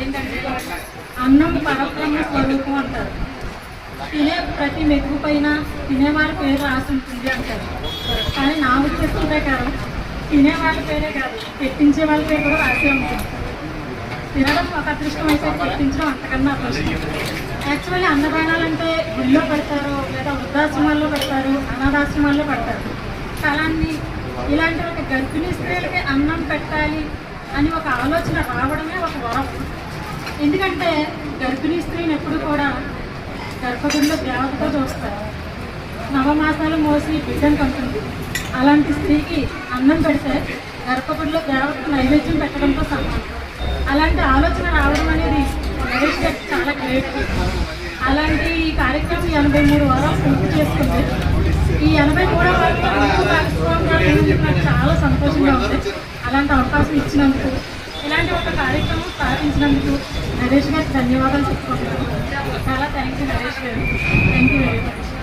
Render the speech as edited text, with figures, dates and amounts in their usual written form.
ఏంటంటే అన్నం పరబ్రహ్మ స్వరూపం అంటారు. తినే ప్రతి మెతుకు పైన తినేవారి పేరు రాసి ఉంటుంది అంటారు. కానీ నా ఉద్దేశం ప్రకారం తినేవాళ్ళ పేరే కాదు, పెట్టించే వాళ్ళ పేరు కూడా రాసే ఉంటుంది. తినడం ఒక అదృష్టం అయితే పెట్టించడం అంతకన్నా అదృష్టం. యాక్చువల్లీ అన్నదానాలంటే గుళ్ళో పెడతారు, లేదా వృద్ధాశ్రమాల్లో పెడతారు, అనాథాశ్రమాల్లో పెడతారు. అలాంటి ఇలాంటి ఒక గర్భిణీ స్త్రీలకి అన్నం పెట్టాలి అని ఒక ఆలోచన రావడమే ఒక వరం. ఎందుకంటే గర్భిణీ స్త్రీని ఎప్పుడు కూడా గర్భగుడిలో దేవతతో చూస్తారు. నవమాసాలు మోసి బిడ్డను కంటుంది. అలాంటి స్త్రీకి అన్నం పెడితే గర్భగుడిలో దేవతకు నైవేద్యం పెట్టడంతో సమానం. అలాంటి ఆలోచన రావడం అనేది నరేష్ గారికి చాలా గ్రేట్. అలాంటి ఈ కార్యక్రమం 83 వారాలు పూర్తి చేసుకుంది. ఈ 83వ వారంలో నాకు చాలా సంతోషంగా ఉంది. అలాంటి అవకాశం ఇచ్చినందుకు, ఇలాంటి ఒక కార్యక్రమం స్థాపించినందుకు నరేష్ గారికి ధన్యవాదాలు చెప్పుకుంటున్నాను. చాలా థ్యాంక్ యూ నరేష్ గారు. Thank you very much.